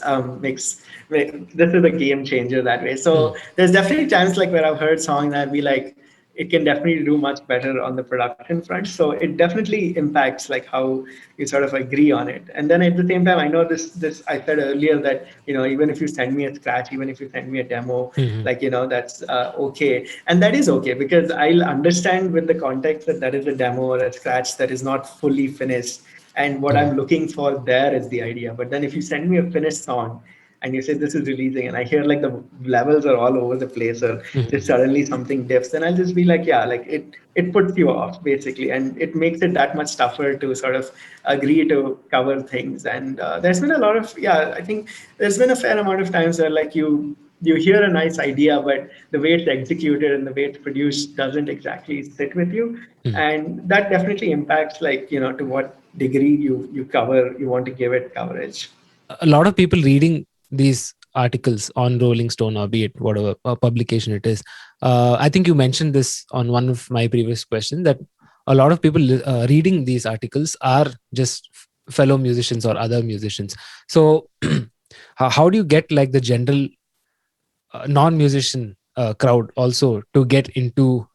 is a game changer that way. Hmm. So there's definitely times like where I've heard songs and I'd be like, it can definitely do much better on the production front. So it definitely impacts like how you sort of agree on it. And then at the same time, I know this I said earlier that even if you send me a scratch, even if you send me a demo, Hmm. like that's okay, and that is okay because I'll understand with the context that that is a demo or a scratch that is not fully finished, and what Hmm. I'm looking for there is the idea. But then if you send me a finished song and you say this is releasing and I hear like the levels are all over the place or just Hmm. suddenly something dips, then I'll just be like, yeah, like it puts you off basically, and it makes it that much tougher to sort of agree to cover things. And there's been a lot of, yeah, I think there's been a fair amount of times where like you hear a nice idea, but the way it's executed and the way it's produced doesn't exactly sit with you, Hmm. and that definitely impacts like to what degree you want to give it coverage. A lot of people reading these articles on Rolling Stone or be it whatever publication it is. I think you mentioned this on one of my previous questions that a lot of people reading these articles are just fellow musicians or other musicians. So, how do you get like the general non-musician crowd also to get into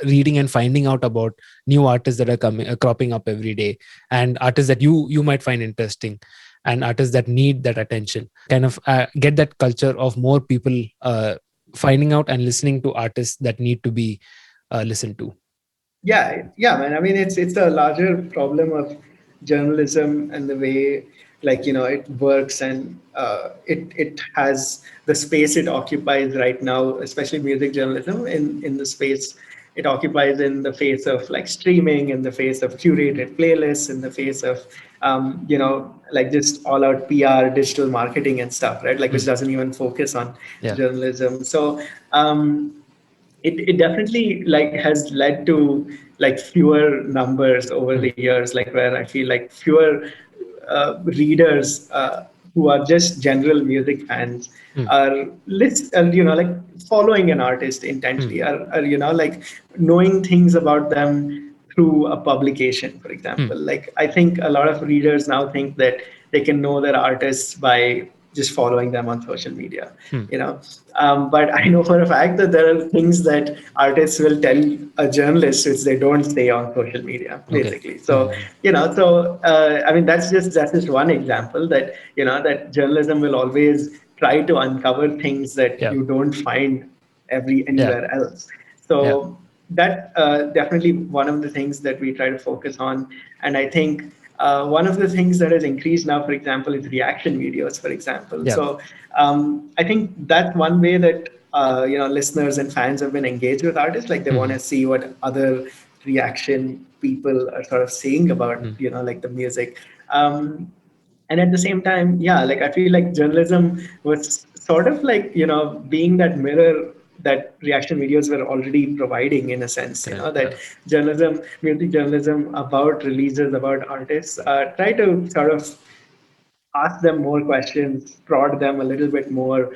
reading and finding out about new artists that are coming cropping up every day, and artists that you might find interesting, and artists that need that attention, kind of get that culture of more people finding out and listening to artists that need to be listened to. Yeah, man. I mean, it's a larger problem of journalism and the way like it works, and it has the space it occupies right now, especially music journalism in the space it occupies in the face of like streaming, in the face of curated playlists, in the face of like just all out PR, digital marketing and stuff, right? Like which Mm. doesn't even focus on Yeah. journalism. So it definitely like has led to like fewer numbers over Mm. the years, like where I feel like fewer readers who are just general music fans Mm. are like following an artist intently, Mm. are like knowing things about them through a publication, for Mm. example. Like I think a lot of readers now think that they can know their artists by just following them on social media, Mm. you know. But I know for a fact that there are things that artists will tell a journalist which they don't say on social media, Okay. basically. So Mm. I mean that's just one example that that journalism will always try to uncover things that Yeah. you don't find Yeah. anywhere else. Yeah. So that definitely one of the things that we try to focus on. And I think one of the things that has increased now, for example, is reaction videos, for example. Yeah. So I think that's one way that listeners and fans have been engaged with artists. Like they want Mm. to see what other reaction people are sort of saying about Mm. like the music. And at the same time, yeah, like I feel like journalism was sort of like being that mirror that reaction videos were already providing, in a sense, Correct. that journalism, music journalism about releases, about artists, try to sort of ask them more questions, prod them a little bit more,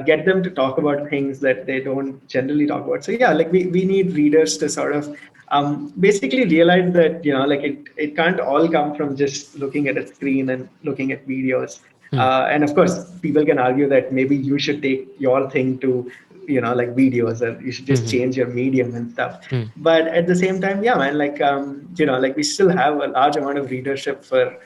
get them to talk about things that they don't generally talk about. So yeah, like we need readers to sort of basically realize that like it can't all come from just looking at a screen and looking at videos. Mm. And of course, people can argue that maybe you should take your thing to like videos, or you should just Mm. change your medium and stuff. Mm. But at the same time, yeah, man, like like we still have a large amount of readership for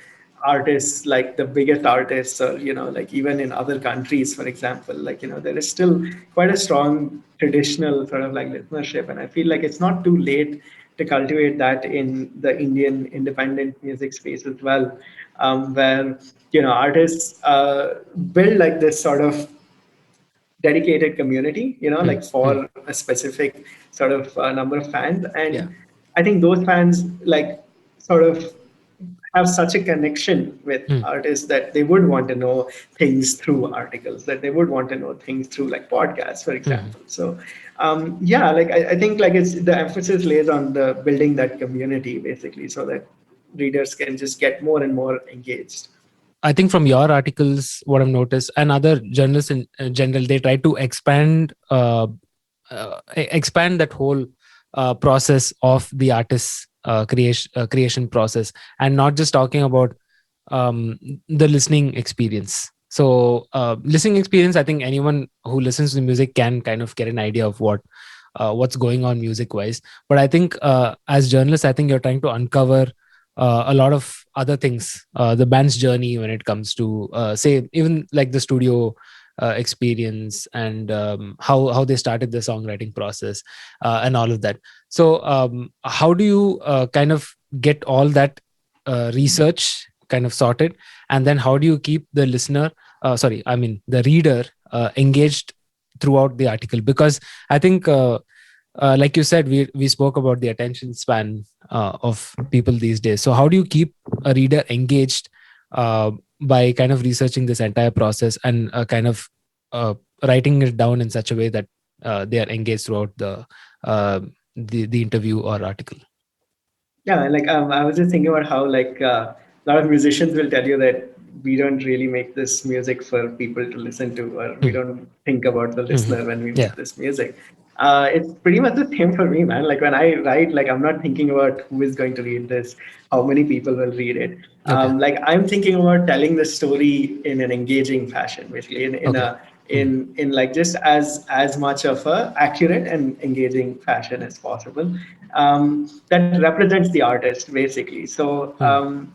artists, like the biggest artists, or like even in other countries, for example. Like there is still quite a strong traditional sort of like listenership, and I feel like it's not too late to cultivate that in the Indian independent music space as well, where artists build like this sort of dedicated community, Mm. like Mm. for a specific sort of number of fans. Yeah. And I think those fans like sort of have such a connection with Mm. artists that they would want to know things through articles, that they would want to know things through like podcasts, for Mm. example. So yeah, like I think like it's the emphasis lays on the building that community basically, so that readers can just get more and more engaged. I think from your articles, what I've noticed, and other journalists in general, they try to expand that whole process of the artist's creation process, and not just talking about um, the listening experience. So, listening experience, I think anyone who listens to music can kind of get an idea of what what's going on music wise. But I think as journalists, I think you're trying to uncover a lot of other things, the band's journey when it comes to say even like the studio experience, and how they started the songwriting process, and all of that. So how do you kind of get all that research kind of sorted, and then how do you keep the listener, sorry, I mean the reader, engaged throughout the article? Because I think like you said, we spoke about the attention span of people these days. So how do you keep a reader engaged by kind of researching this entire process, and kind of uh, writing it down in such a way that they are engaged throughout uh, the interview or article? Yeah, like I was just thinking about how like a lot of musicians will tell you that we don't really make this music for people to listen to, or we Mm. don't think about the Hmm. listener when we Yeah. make this music. It's pretty much the same for me, man. Like when I write, like I'm not thinking about who is going to read this, how many people will read it. Okay. Like I'm thinking about telling the story in an engaging fashion, basically in Okay. a Mm. in like just as much of a accurate and engaging fashion as possible, that represents the artist basically. So Mm.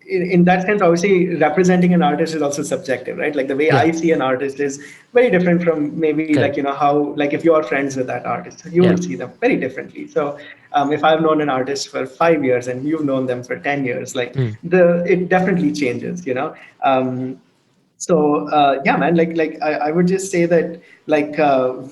in that sense, obviously representing an artist is also subjective, right? Like the way Yeah. I see an artist is very different from maybe like Correct. how, like if you are friends with that artist, you will Yeah. see them very differently. So if I've known an artist for 5 years and you've known them for 10 years, like Mm. the it definitely changes, you know. So yeah, man, like I would just say that like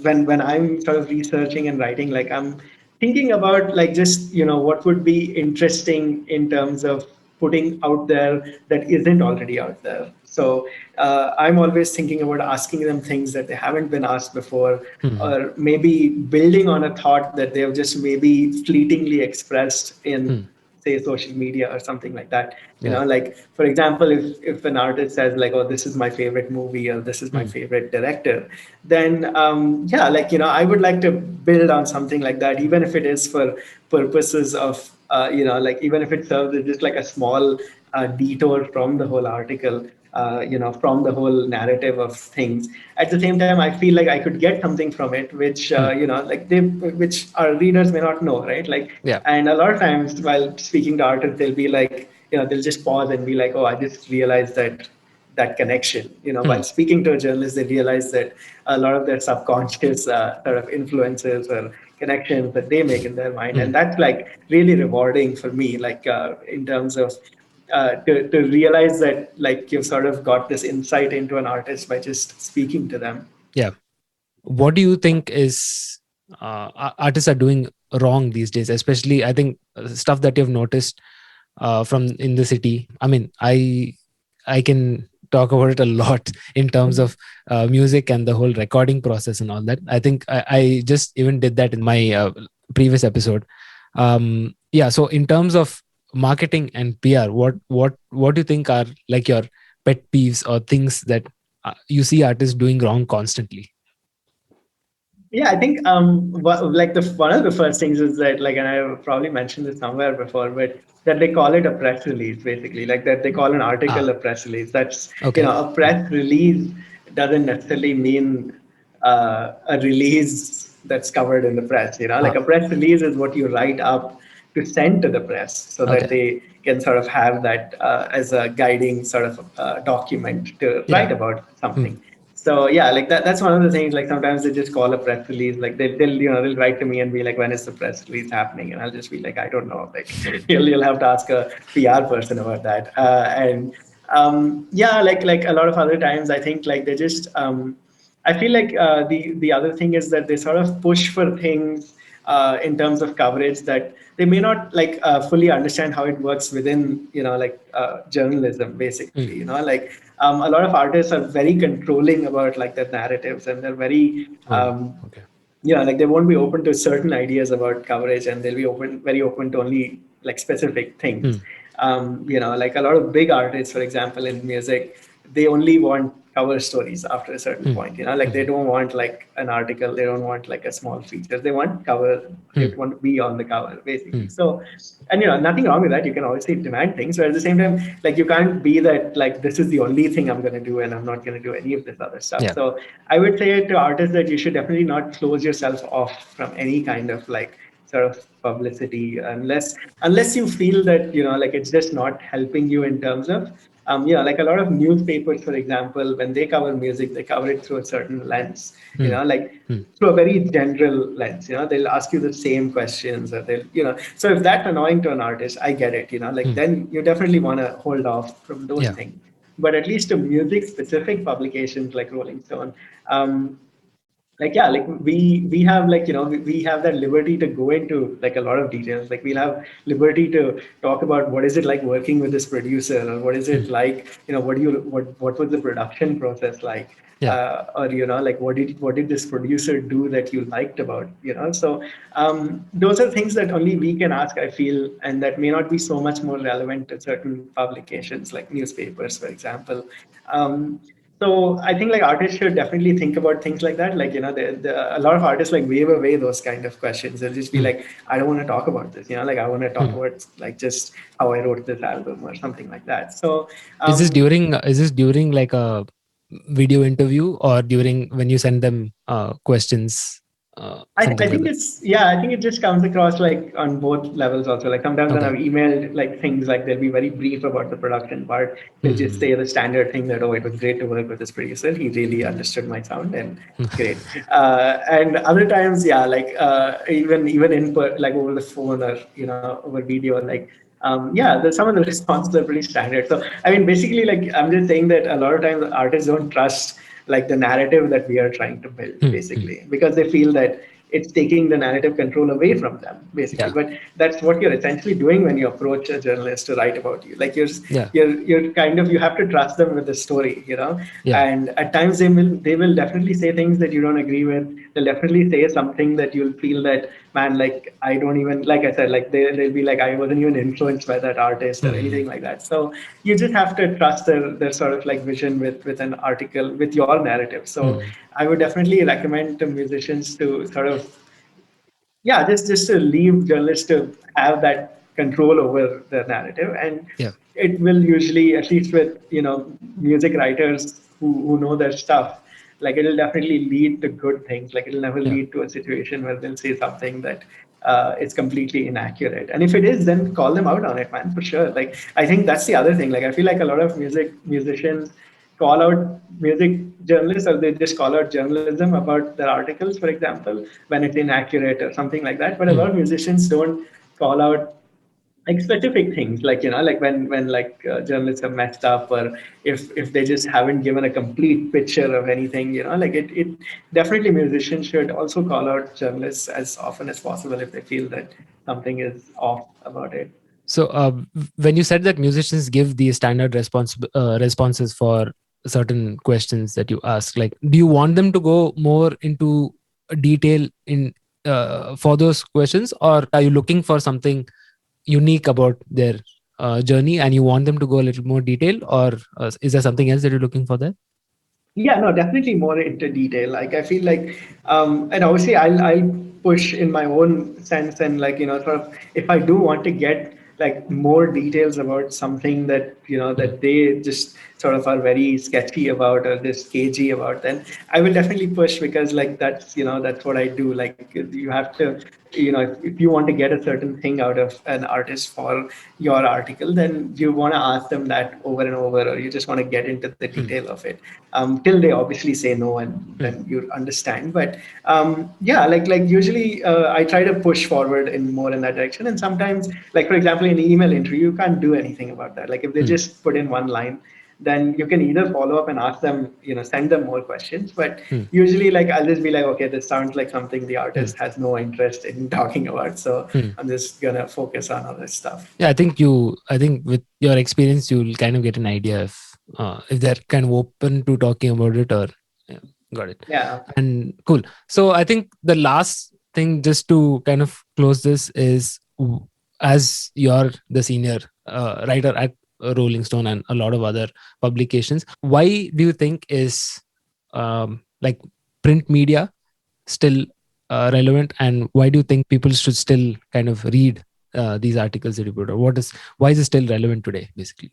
when I'm sort of researching and writing, like I'm thinking about like just what would be interesting in terms of putting out there that isn't already out there. So I'm always thinking about asking them things that they haven't been asked before, Mm. or maybe building on a thought that they've just maybe fleetingly expressed in, Mm. say, social media or something like that. Yeah. Like for example, if an artist says like, oh, this is my favorite movie, or this is my Mm. favorite director, then yeah, like I would like to build on something like that, even if it is for purposes of like even if it serves as just like a small detour from the whole article, from the whole narrative of things. At the same time, I feel like I could get something from it, which Mm. like which our readers may not know, right? Like, Yeah. and a lot of times while speaking to artists, they'll be like, they'll just pause and be like, oh, I just realized that connection. While Mm. speaking to a journalist, they realize that a lot of their subconscious sort of influences or connections that they make in their mind, and Mm. that's like really rewarding for me, like in terms of to realize that like you've sort of got this insight into an artist by just speaking to them. Yeah. What do you think is artists are doing wrong these days? Especially, I think stuff that you've noticed from in the city. I mean, I can talk about it a lot in terms of music and the whole recording process and all that. I think I just even did that in my previous episode. Yeah. So in terms of marketing and PR, what do you think are like your pet peeves or things that you see artists doing wrong constantly? Yeah, I think like the one of the first things is that, like, and I probably mentioned this somewhere before, but that they call it a press release, basically, like that they call an article Ah. a press release. That's Okay. a press release doesn't necessarily mean a release that's covered in the press. Like Ah. a press release is what you write up to send to the press so that Okay. they can sort of have that as a guiding sort of document to Yeah. write about Hmm. something. So yeah, like that's one of the things. Like sometimes they just call a press release. Like they'll write to me and be like, when is the press release happening? And I'll just be like, I don't know. Like you'll have to ask a PR person about that. And yeah, like a lot of other times, I think like they just I feel like the other thing is that they sort of push for things in terms of coverage that they may not like fully understand how it works within like journalism basically. Hmm. Like a lot of artists are very controlling about like their narratives, and they're very Oh. Okay. yeah, like they won't be open to certain ideas about coverage, and they'll be very open to only like specific things. Hmm. Like a lot of big artists, for example, in music, they only want cover stories after a certain Hmm. point. Like they Hmm. don't want like an article, they don't want like a small feature, they want cover, they Hmm. want to be on the cover basically. Hmm. So, and nothing wrong with that. You can obviously demand things, but at the same time, like you can't be that like this is the only thing I'm going to do and I'm not going to do any of this other stuff. Yeah. So I would say to artists that you should definitely not close yourself off from any kind of like sort of publicity unless you feel that like it's just not helping you in terms of like a lot of newspapers, for example, when they cover music, they cover it through a certain lens, Hmm. like Hmm. through a very general lens. They'll ask you the same questions, or so if that's annoying to an artist, I get it. Like Hmm. then you definitely want to hold off from those Yeah. things. But at least to music specific publications like Rolling Stone, um, like yeah, like we have like we have that liberty to go into like a lot of details. Like we'll have liberty to talk about what is it like working with this producer, or what is Hmm. it like, what was the production process like, Yeah. or like what did this producer do that you liked about, so those are things that only we can ask, I feel, and that may not be so much more relevant to certain publications like newspapers, for example. um, so I think like artists should definitely think about things like that. Like, a lot of artists like wave away those kind of questions. They'll just be Hmm. like, I don't want to talk about this, like I want to talk Hmm. about like just how I wrote this album or something like that. So, Is this during like a video interview, or during when you send them questions, I something like think that? it's yeah, I think it just comes across like on both levels also. Like sometimes when Okay. I've emailed like things like they'll be very brief about the production part. They'll just Hmm. say the standard thing that, oh, it was great to work with this producer. He really understood my sound and great. And other times, yeah, like even like over the phone or over video, like yeah, some of the responses are pretty standard. So I mean, basically, like I'm just saying that a lot of times artists don't trust like the narrative that we are trying to build, Hmm. Hmm. basically, because they feel that it's taking the narrative control away from them, basically. Yeah. But that's what you're essentially doing when you approach a journalist to write about you. Like Yeah. you're kind of, you have to trust them with the story, Yeah. and at times they will definitely say things that you don't agree with. They'll definitely say something that you'll feel that, man, like I don't even, like I said, like they'll be like, I wasn't even influenced by that artist or Hmm. anything like that. So you just have to trust their sort of like vision with an article with your narrative. So Hmm. I would definitely recommend to musicians to sort of, yeah, just to leave journalists to have that control over the narrative. And Yeah. it will usually, at least with music writers who know their stuff, like it'll definitely lead to good things. Like it'll never Yeah. lead to a situation where they'll say something that is completely inaccurate. And if it is, then call them out on it, man, for sure. Like I think that's the other thing. Like I feel like a lot of musicians call out music journalists, or they just call out journalism about their articles, for example, when it's inaccurate or something like that. But a Hmm. lot of musicians don't call out like specific things, like like when like journalists have messed up, or if they just haven't given a complete picture of anything, like it definitely, musicians should also call out journalists as often as possible if they feel that something is off about it. So, when you said that musicians give the standard responses for certain questions that you ask, like, do you want them to go more into detail in for those questions, or are you looking for something unique about their journey, and you want them to go a little more detail, or is there something else that you're looking for there? Yeah, no, definitely more into detail. Like I feel like, and obviously I'll push in my own sense, and like sort of, if I do want to get like more details about something that Hmm. that they just sort of are very sketchy about or just cagey about, then I will definitely push, because like that's what I do. Like you have to, if you want to get a certain thing out of an artist for your article, then you want to ask them that over and over, or you just want to get into the Hmm. detail of it, till they obviously say no, and Hmm. then you understand. But yeah, like usually I try to push forward in more in that direction. And sometimes, like for example, in an email interview, you can't do anything about that. Like if they Hmm. just put in one line, then you can either follow up and ask them, send them more questions. But Hmm. usually, like I'll just be like, okay, this sounds like something the Hmm. artist has no interest in talking about, so Hmm. I'm just gonna focus on other stuff. Yeah, I think with your experience, you'll kind of get an idea if they're kind of open to talking about it, or yeah, got it. Yeah. And cool. So I think the last thing, just to kind of close this, is as you're the senior writer at Rolling Stone and a lot of other publications. Why do you think is like print media still relevant, and why do you think people should still kind of read these articles that you put? Or why is it still relevant today, basically?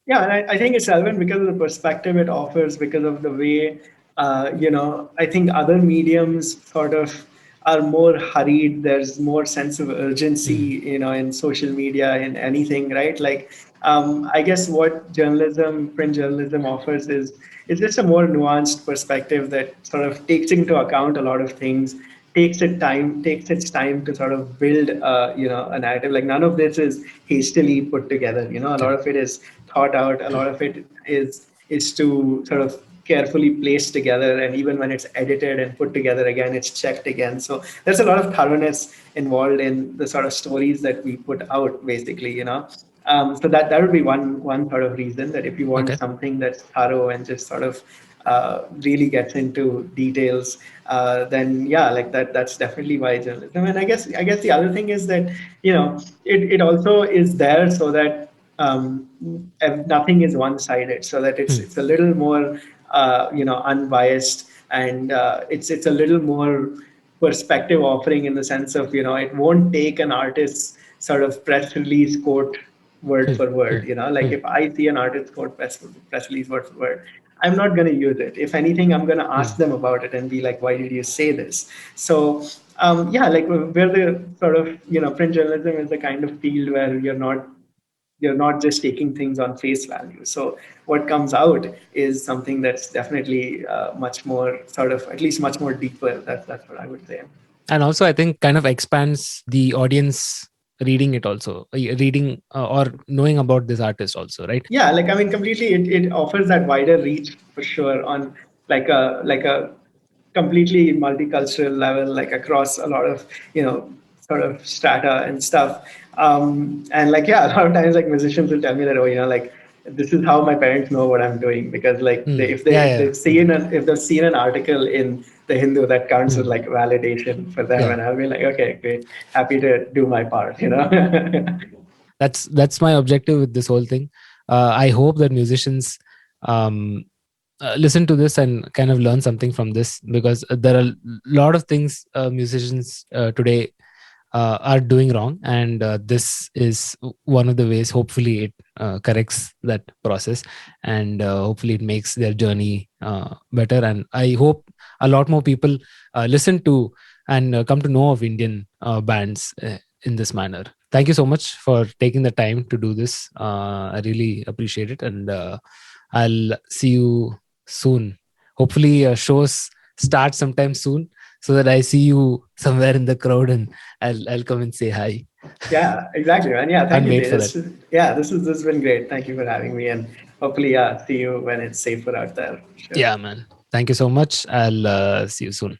Yeah, and I think it's relevant because of the perspective it offers, because of the way, I think other mediums sort of are more hurried. There's more sense of urgency, Mm, in social media, in anything, right? Like, I guess what print journalism offers is just a more nuanced perspective that sort of takes into account a lot of things, takes its time to sort of build a narrative. Like, none of this is hastily put together. A lot correct. of it is thought out. A lot of it is to sort of carefully placed together, and even when it's edited and put together again, it's checked again. So there's a lot of thoroughness involved in the sort of stories that we put out, basically. So that would be one sort of reason, that if you want Okay. something that's thorough and just sort of really gets into details, then yeah, like that's definitely why journalism. And I guess the other thing is that it also is there so that nothing is one-sided, so that it's Mm, it's a little more unbiased, and it's a little more perspective offering, in the sense of it won't take an artist's sort of press release quote word mm, for word. mm, Like, mm, if I see an artist quote press release word for word, I'm not going to use it. If anything, I'm going to ask mm, them about it and be like, why did you say this? So yeah, like, where the sort of print journalism is the kind of field where you're not just taking things on face value. So what comes out is something that's definitely much more sort of, at least much more deeper. That's what I would say. and also I think kind of expands the audience reading it also, reading or knowing about this artist also, right? Yeah, like, I mean, completely, it offers that wider reach for sure, on like a completely multicultural level, like across a lot of sort of strata and stuff. And like, yeah, a lot of times, like, musicians will tell me that, oh, like, this is how my parents know what I'm doing, because like, they, Mm, if they yeah, if yeah. they've seen if they've seen an article in the Hindu, that counts as Mm, like validation for them, yeah. and I'll be like, okay, great, happy to do my part. That's my objective with this whole thing. I hope that musicians um, listen to this and kind of learn something from this, because there are a lot of things musicians today are doing wrong, and this is one of the ways. Hopefully it corrects that process, and hopefully it makes their journey better, and I hope a lot more people listen to and come to know of Indian bands in this manner. Thank you so much for taking the time to do this. I really appreciate it, and I'll see you soon. Hopefully shows start sometime soon, so that I see you somewhere in the crowd, and I'll come and say hi. Yeah, exactly, man. Yeah, thank Can't you, wait Jay. for that. Yeah, this has been great. Thank you for having me, and hopefully, yeah, see you when it's safer out there. Sure. Yeah, man. Thank you so much. I'll see you soon.